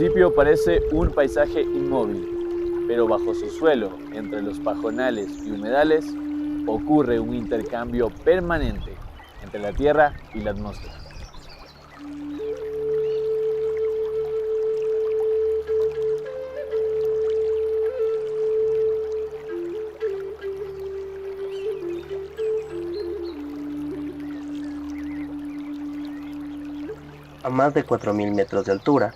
principio parece un paisaje inmóvil, pero bajo su suelo, entre los pajonales y humedales, ocurre un intercambio permanente entre la Tierra y la atmósfera. A más de 4.000 metros de altura,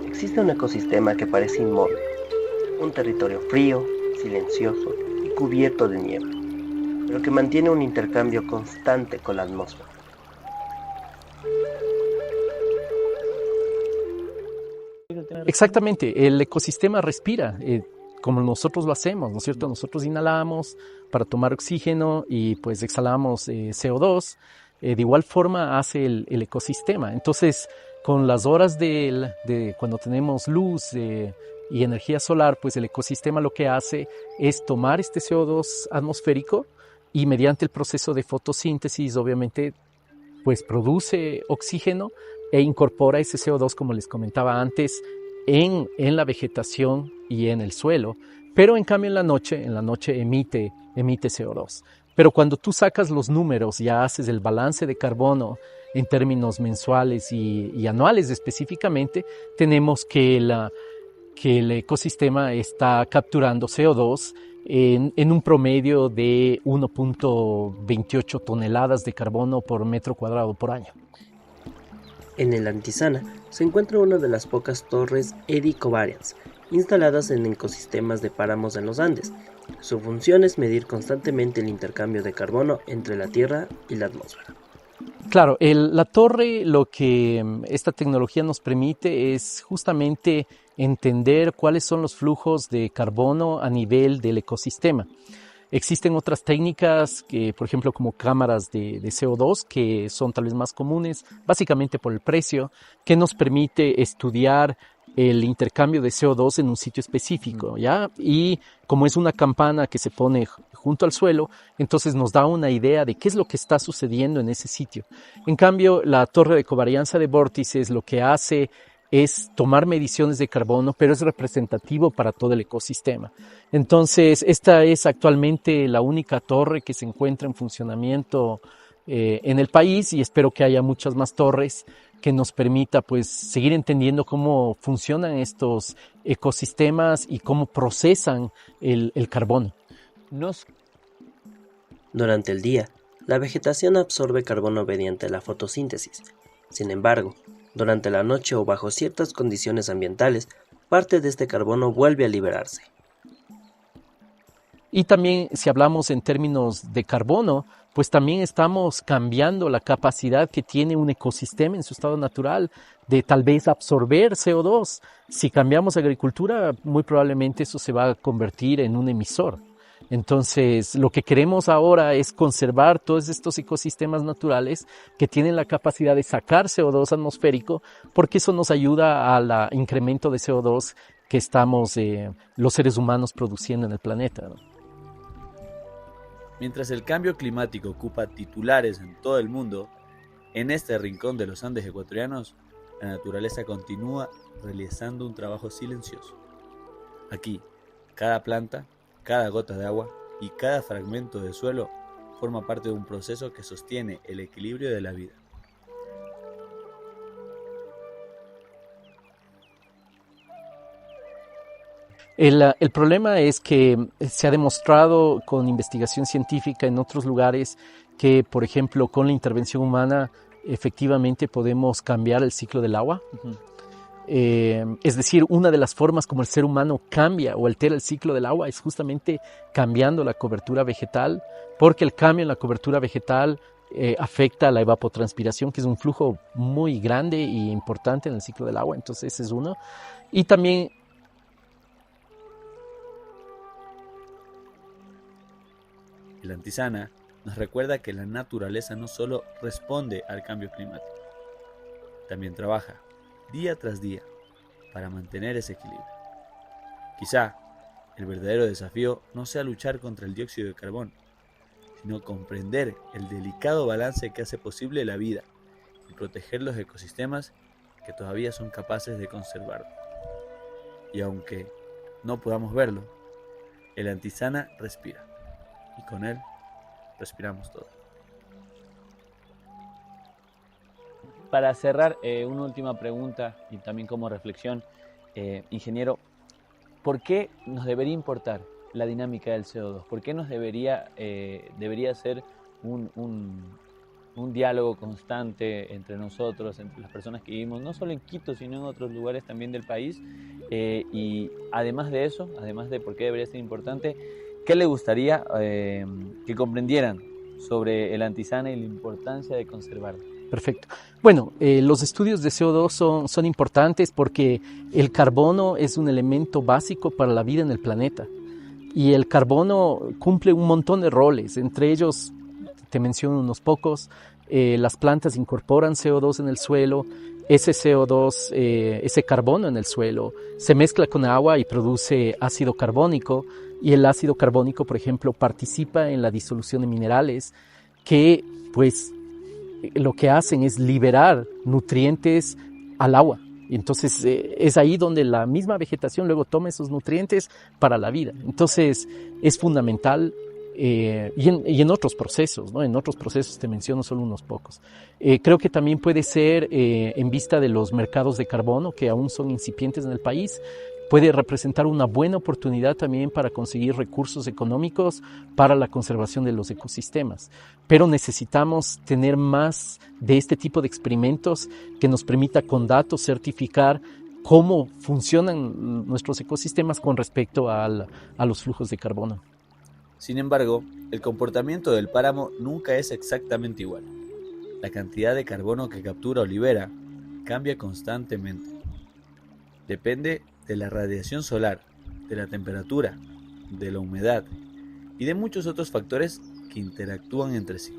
existe un ecosistema que parece inmóvil, un territorio frío, silencioso y cubierto de niebla, pero que mantiene un intercambio constante con la atmósfera. Exactamente, el ecosistema respira, como nosotros lo hacemos, ¿no es cierto? Nosotros inhalamos para tomar oxígeno y pues exhalamos CO2. De igual forma hace el ecosistema. Entonces, con las horas de cuando tenemos luz y energía solar, pues el ecosistema lo que hace es tomar este CO2 atmosférico y mediante el proceso de fotosíntesis, obviamente, pues produce oxígeno e incorpora ese CO2, como les comentaba antes, en la vegetación y en el suelo, pero en cambio en la noche emite CO2. Pero cuando tú sacas los números, ya haces el balance de carbono en términos mensuales y anuales específicamente, tenemos que el ecosistema está capturando CO2 en un promedio de 1.28 toneladas de carbono por metro cuadrado por año. En el Antisana se encuentra una de las pocas torres eddy covariance instaladas en ecosistemas de páramos en los Andes. Su función es medir constantemente el intercambio de carbono entre la Tierra y la atmósfera. Claro, la torre, lo que esta tecnología nos permite es justamente entender cuáles son los flujos de carbono a nivel del ecosistema. Existen otras técnicas, por ejemplo, como cámaras de CO2, que son tal vez más comunes, básicamente por el precio, que nos permite estudiar el intercambio de CO2 en un sitio específico, ¿ya? Y como es una campana que se pone junto al suelo, entonces nos da una idea de qué es lo que está sucediendo en ese sitio. En cambio, la torre de covarianza de vórtices lo que hace es tomar mediciones de carbono, pero es representativo para todo el ecosistema. Entonces, esta es actualmente la única torre que se encuentra en funcionamiento en el país y espero que haya muchas más torres que nos permita pues seguir entendiendo cómo funcionan estos ecosistemas y cómo procesan el carbono. Durante el día, la vegetación absorbe carbono mediante la fotosíntesis. Sin embargo, durante la noche o bajo ciertas condiciones ambientales, parte de este carbono vuelve a liberarse. Y también si hablamos en términos de carbono, pues también estamos cambiando la capacidad que tiene un ecosistema en su estado natural de tal vez absorber CO2. Si cambiamos agricultura, muy probablemente eso se va a convertir en un emisor. Entonces, lo que queremos ahora es conservar todos estos ecosistemas naturales que tienen la capacidad de sacar CO2 atmosférico, porque eso nos ayuda al incremento de CO2 que estamos los seres humanos produciendo en el planeta, ¿no? Mientras el cambio climático ocupa titulares en todo el mundo, en este rincón de los Andes ecuatorianos, la naturaleza continúa realizando un trabajo silencioso. Aquí, cada planta, cada gota de agua y cada fragmento de suelo forma parte de un proceso que sostiene el equilibrio de la vida. El problema es que se ha demostrado con investigación científica en otros lugares que, por ejemplo, con la intervención humana, efectivamente podemos cambiar el ciclo del agua. Uh-huh. Es decir, una de las formas como el ser humano cambia o altera el ciclo del agua es justamente cambiando la cobertura vegetal, porque el cambio en la cobertura vegetal afecta a la evapotranspiración, que es un flujo muy grande e importante en el ciclo del agua. Entonces, ese es uno. Y también el Antisana nos recuerda que la naturaleza no solo responde al cambio climático, también trabaja día tras día para mantener ese equilibrio. Quizá el verdadero desafío no sea luchar contra el dióxido de carbono, sino comprender el delicado balance que hace posible la vida y proteger los ecosistemas que todavía son capaces de conservarlo. Y aunque no podamos verlo, el Antisana respira. Y con él respiramos todos. Para cerrar, una última pregunta y también como reflexión, ingeniero, ¿por qué nos debería importar la dinámica del CO2? ¿Por qué nos debería ser un diálogo constante entre nosotros, entre las personas que vivimos, no solo en Quito, sino en otros lugares también del país? Y además de eso, además de por qué debería ser importante, ¿qué le gustaría que comprendieran sobre el Antisana y la importancia de conservarlo? Perfecto. Bueno, los estudios de CO2 son importantes porque el carbono es un elemento básico para la vida en el planeta. Y el carbono cumple un montón de roles, entre ellos, te menciono unos pocos, las plantas incorporan CO2 en el suelo, ese CO2, ese carbono en el suelo, se mezcla con agua y produce ácido carbónico, y el ácido carbónico, por ejemplo, participa en la disolución de minerales que, pues, lo que hacen es liberar nutrientes al agua. Y entonces es ahí donde la misma vegetación luego toma esos nutrientes para la vida. Entonces es fundamental y en otros procesos, ¿no? En otros procesos te menciono solo unos pocos. Creo que también puede ser en vista de los mercados de carbono que aún son incipientes en el país, puede representar una buena oportunidad también para conseguir recursos económicos para la conservación de los ecosistemas. Pero necesitamos tener más de este tipo de experimentos que nos permita con datos certificar cómo funcionan nuestros ecosistemas con respecto a los flujos de carbono. Sin embargo, el comportamiento del páramo nunca es exactamente igual. La cantidad de carbono que captura o libera cambia constantemente. Depende de la radiación solar, de la temperatura, de la humedad y de muchos otros factores que interactúan entre sí.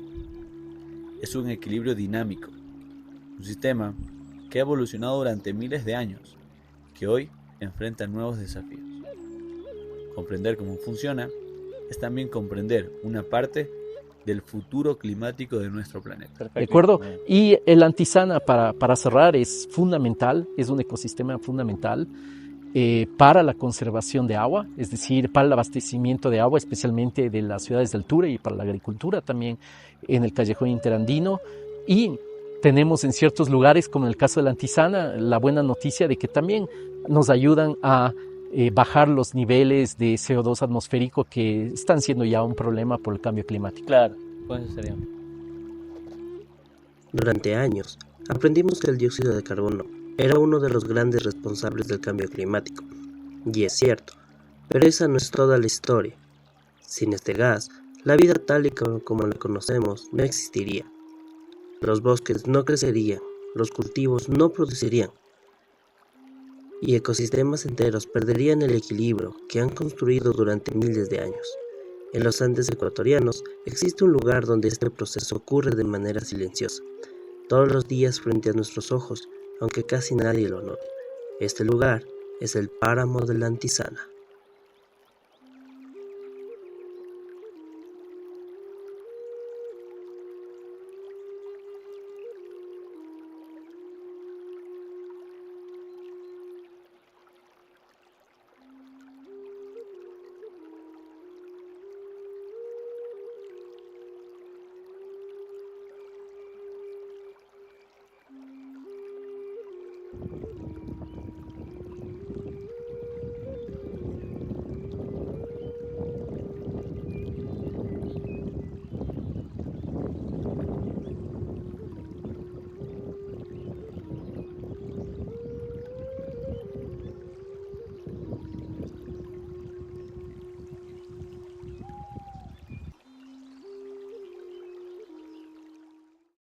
Es un equilibrio dinámico, un sistema que ha evolucionado durante miles de años, que hoy enfrenta nuevos desafíos. Comprender cómo funciona es también comprender una parte del futuro climático de nuestro planeta. Perfecto. ¿De acuerdo? Y el Antisana, para cerrar, es fundamental, es un ecosistema fundamental para la conservación de agua, es decir, para el abastecimiento de agua, especialmente de las ciudades de altura, y para la agricultura también en el callejón interandino. Y tenemos en ciertos lugares, como en el caso de la Antisana, la buena noticia de que también nos ayudan a bajar los niveles de CO2 atmosférico que están siendo ya un problema por el cambio climático. Claro, pues eso sería. Durante años, aprendimos que el dióxido de carbono era uno de los grandes responsables del cambio climático. Y es cierto, pero esa no es toda la historia. Sin este gas, la vida tal y como la conocemos no existiría. Los bosques no crecerían, los cultivos no producirían, y ecosistemas enteros perderían el equilibrio que han construido durante miles de años. En los Andes ecuatorianos existe un lugar donde este proceso ocurre de manera silenciosa, todos los días frente a nuestros ojos, aunque casi nadie lo note. Este lugar es el páramo de la Antisana.